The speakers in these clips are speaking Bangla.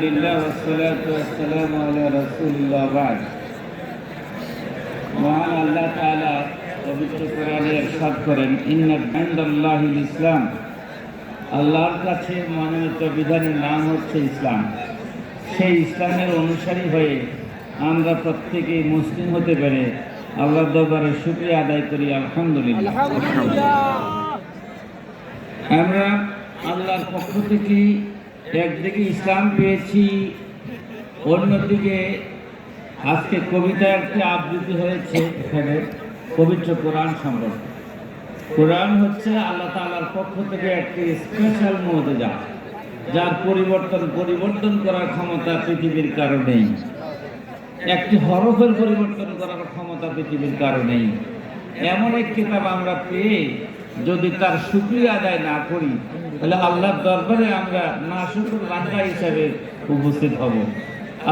لله والصلاة والسلام على رسول الله بعد মহান আল্লাহ তাআলা পবিত্র কোরআনে ইরশাদ করেন ইন্না ইনদাল্লাহিল ইসলাম, আল্লাহর কাছে মনোনীত বিধানের নাম হচ্ছে ইসলাম। সেই ইসলামের অনুসারী হয়ে আমরা প্রত্যেকেই মুসলিম হতে পেরে আল্লাহর দরবারে শুকরিয়া আদায় করি। আলহামদুলিল্লাহ। আমরা আল্লাহর পক্ষ থেকে একদিকে ইসলাম পেয়েছি, অন্যদিকে আজকে কবিতা একটি আবৃত্তি হয়েছে এখানে পবিত্র কোরআন সম্পর্কে। কোরআন হচ্ছে আল্লাহ তাআলার পক্ষ থেকে একটি স্পেশাল মুজিজা, যার পরিবর্তন করার ক্ষমতা পৃথিবীর কারো নেই। একটি হরফের পরিবর্তন করার ক্ষমতা পৃথিবীর কারো নেই। এমন এক কিতাব আমরা পেয়ে যদি তার শুকরিয়া আদায় না করি, তাহলে আল্লাহর দরবারে আমরা নাশুকর বান্দা হিসাবে উপস্থিত হব।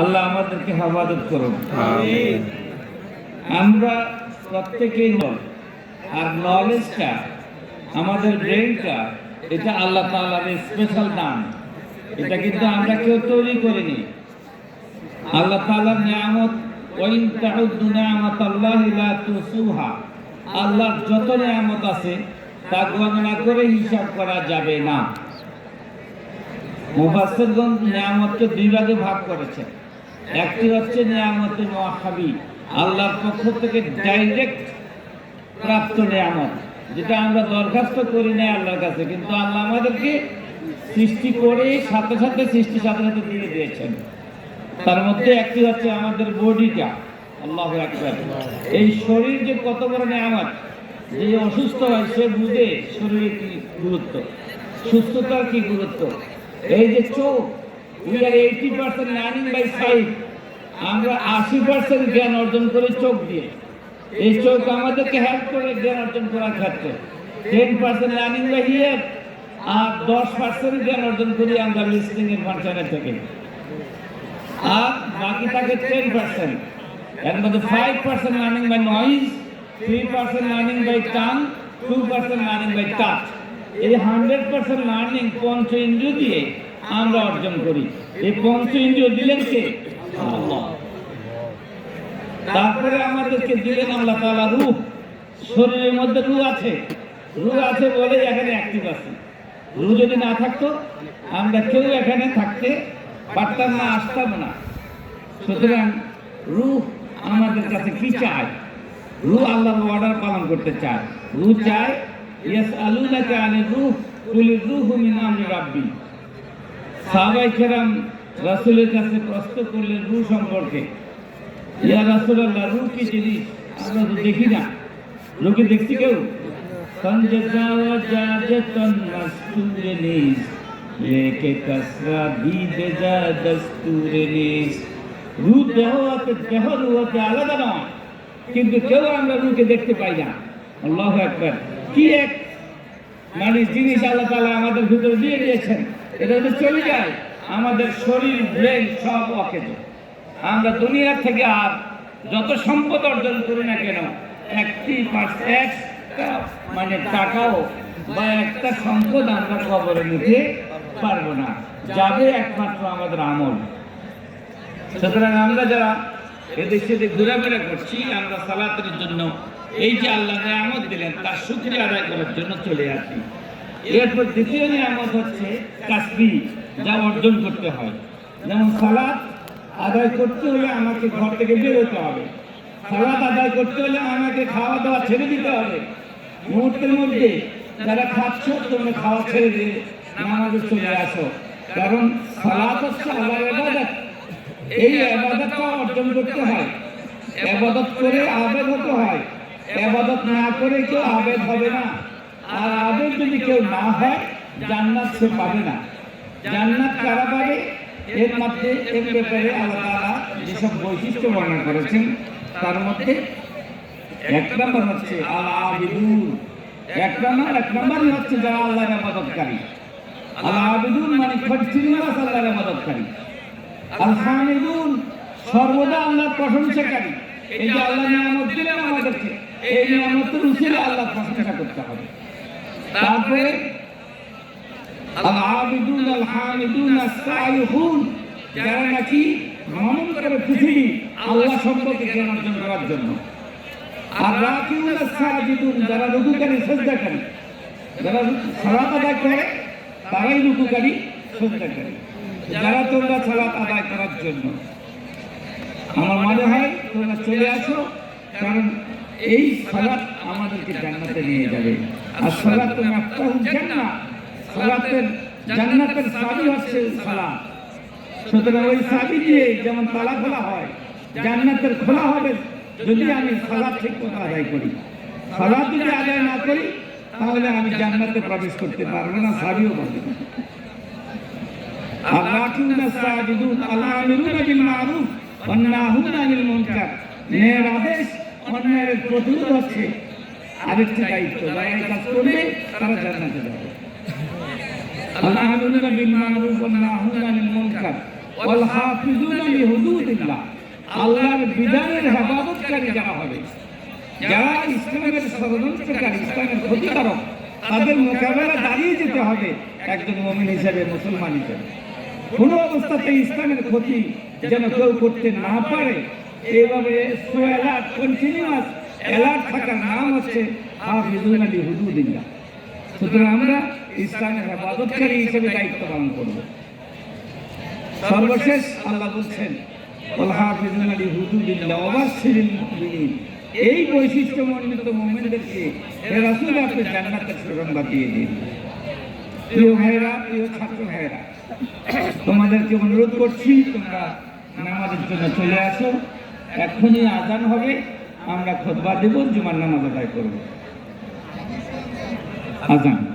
আল্লাহ আমাদেরকে হেফাজত করুন। আমরা প্রত্যেকেই আর নলেজটা, আমাদের ব্রেনটা, এটা আল্লাহ তাআলার স্পেশাল দান। এটা কিন্তু আমরা কেউ তৈরি করিনি। আল্লাহ তাআলার নিয়ামত, ওয়াইন তাউদ্দু নিয়ামাতাল্লাহি লা তুসুহা, আল্লাহর যত নিয়ামত আছে তা গণনা করে হিসাব করা যাবে না। মুফাসসিরগণ নিয়ামতকে দুই ভাগে ভাগ করেছেন। একটি হচ্ছে নিয়ামতে মুআক্কাবি, আল্লাহর পক্ষ থেকে ডাইরেক্ট প্রাপ্ত নিয়ামত, যেটা আমরা দরখাস্ত করি না আল্লাহর কাছে, কিন্তু আল্লাহ আমাদেরকে সৃষ্টি করে সাথে সাথে দিয়ে দিয়েছেন। তার মধ্যে একটি হচ্ছে আমাদের বডিটা। আল্লাহু আকবার। এই শরীর যে কত বড় নিয়ামত, যে অসুস্থ হয় সে বুঝে শরীরের কি গুরুত্ব, সুস্থতার কি গুরুত্ব। এই যে চোখ, we are 80% learning by sight, আমরা 80% জ্ঞান অর্জন করি চোখ দিয়ে। এই চোখ আমাদেরকে হেল্প করে জ্ঞান অর্জন করার ক্ষেত্রে। 10% লার্নিং বাই হিয়ার, আর 10% জ্ঞান অর্জন করি আমরা লিসনিং এর ফাংশনের থেকে। আর বাকি থাকে 10%। এর মধ্যে 5% learning by noise, 3% learning by tongue, 2% learning by touch. এই 100% লার্নিং পঞ্চ ইন্দ্রিয় দিয়ে আমরা অর্জন করি। এই পঞ্চ ইন্দ্রিয় দিলেন কে? আল্লাহ। তারপরে আমাদেরকে দিলেন আল্লাহ তাআলা রূহ। শরীরের মধ্যে রূহ আছে বলে এখানে অ্যাক্টিভ আছে। রূহ যদি না থাকতো আমরা কেউ এখানে থাকতে পারতাম না, আসতাম না। সুতরাং রূহ আমাদের কাছে কি চায়? রূহ আল্লাহর অর্ডার পালন করতে চায়। রূহ চায় ইয়াসআলুনাকা আনির রূহ কুলির রূহু মিন আমরি রাব্বি। সাহাবায়ে কেরাম রাসূলের কাছে প্রশ্ন করলেন রূহ সম্পর্কে। ইয়া রাসূলুল্লাহ, রূহ কি জিনিস? আমরা তো দেখি না। রূহকে দেখছি কেউ? তনজাওয়া জাজাতান মাসতুরে নিস লেকে কাসরা দিদে যা দস্তুরে নিস। রূহ দেহ রূহকে আলাদা নয়, কিন্তু কেউ আমরা রূহকে দেখতে পাই না। আল্লাহু আকবার। কি এক জিনিস আল্লাহ তাআলা আমাদের ভিতরে দিয়ে দিয়েছেন, এটা যদি চলে যায় আমাদের শরীর, ব্রেন সব অকেজ। আমরা দুনিয়া থেকে আর যত সম্পদ অর্জন করি না কেন, টাকাও বা একটা সম্পদ আমরা কবরে নিতে পারবো না, যাবে একমাত্র আমাদের আমল। সুতরাং আমরা যারা এদের সাথে ঘোরাফেরা করছি, আমরা সালাতের জন্য এই যে আল্লাহ নিয়ামত দিলেন তার শুকরিয়া আদায় করার জন্য চলে আসি। এরপর দ্বিতীয় নিয়ামত হচ্ছে কাসবি, যা অর্জন করতে হয়। যেমন সালাত আদায় করতে হলে আমাকে ঘর থেকে বের হতে হবে। সালাত আদায় করতে হলে আমাকে খাওয়া দাওয়া ছেড়ে দিতে হবে। মুহূর্তের মধ্যে যারা খাচ্ছ তোমরা খাওয়া ছেড়ে দিয়ে নামাজে চলে আসো, কারণ সালাত হচ্ছে আল্লাহর ইবাদত। এই ইবাদতটা অর্জন করতে হয়। ইবাদত করে আবেদ হতে হয়। ইবাদত না করে কেউ আবেদ হবে না। আর আবেদ যদি কেউ না হয়, জান্নাত সে পাবে না। জান্নাত কারা পাবে? এর ব্যাপারে আল্লাহ তাআলা যেসব বৈশিষ্ট্য বর্ণনা করেছেন তার মধ্যে এক নম্বর হচ্ছে আল আবিদুন। এক নম্বরই হচ্ছে যারা আল্লাহর ইবাদতকারী। আল আবিদুন মানে কন্টিনিউয়াস আল্লাহর ইবাদতকারী। আল হামিদুন সর্বদা আল্লাহর প্রশংসাকারী। এই যে আল্লাহ নিয়ামত দিলেন আমাদেরকে, এই নিয়ামতের উসিলে আল্লাহর প্রশংসা করতে হবে। তারপরে আল আবিদুন আল হামিদুন আস সাইহুন যারা নাকি ভ্রমণ করে পৃথিবী আল্লাহ সম্পর্কে জ্ঞান অর্জন করার জন্য। আর রাকিউনা সাজিদুন, যারা রুকুকারী সিজদাকারী, যারা সালাত আদায় করে তারাই রুকুকারী সিজদাকারী। যারা তোমরা সালাত আদায় করার জন্য, আমার মনে হয় তোমরা চলে আসো, কারণ এই সালাত আমাদেরকে জান্নাতে নিয়ে যাবে। আর সালাত মাফতাহুল জান্নাহ, সালাতের জান্নাতের চাবি হচ্ছে সালাত। সুতরাং ওই চাবি দিয়ে যেমন তালা খোলা হয়, জান্নাতের খোলা হবে যদি আমি সালাত ঠিক মতো আদায় করি। সালাত যদি আদায় না করি তাহলে আমি জান্নাতে প্রবেশ করতে পারবো না, চাবিও পাবো না। আর রাকিউনা সাজিদুন আল-আমিরুনা বিল মারুফ ওয়ান নাহুনা আনিল মুনকার, নেক আদেশ অন্যায়ের প্রতিরোধ হচ্ছে আরেকটি দায়িত্ব। যারা এই কাজ করবে তারা জান্নাতে যাবে। আল-আমিরুনা বিল মারুফ ওয়ান নাহুনা আনিল মুনকার ওয়াল হাফিজুনা লিহুদুদিল্লাহ, আল্লাহর বিধানের হেফাজতকারী যারা হবে, যারা ইসলামের ষড়যন্ত্রকারী, ইসলামের ক্ষতিকারক, তাদের মোকাবেলা দাঁড়িয়ে যেতে হবে একজন মুমিন হিসেবে, মুসলমান হিসেবে। কোনো অবস্থাতে ইসলামের ক্ষতি যেন কেউ করতে না পারে, এইভাবে সোয়ালাট কন্টিনিউয়াস অ্যালার্ট থাকার নাম হচ্ছে হাফিজুনা লিহুদুদিল্লাহ। সুতরাং আমরা ইসলামের হেফাজতকারী হিসেবে দায়িত্ব পালন করব। সর্বশেষ আল্লাহ বলছেন ওয়াল হাফিজুনা লিহুদুদিল্লাহ ওয়া বাশশিরিল মুমিনিন, এই বৈশিষ্ট্যমণ্ডিত মুমিনদেরকে হে রাসূল আপনি জান্নাতের সুসংবাদ দিয়ে দিন। প্রিয় ভাইরা, প্রিয় ছাত্র ভাইরা, তোমাদেরকে অনুরোধ করছি তোমরা নামাজের জন্য চলে আসো। এখনই আজান হবে, আমরা খুতবা দেব, জুমার নামাজ আদায় করব। আজান।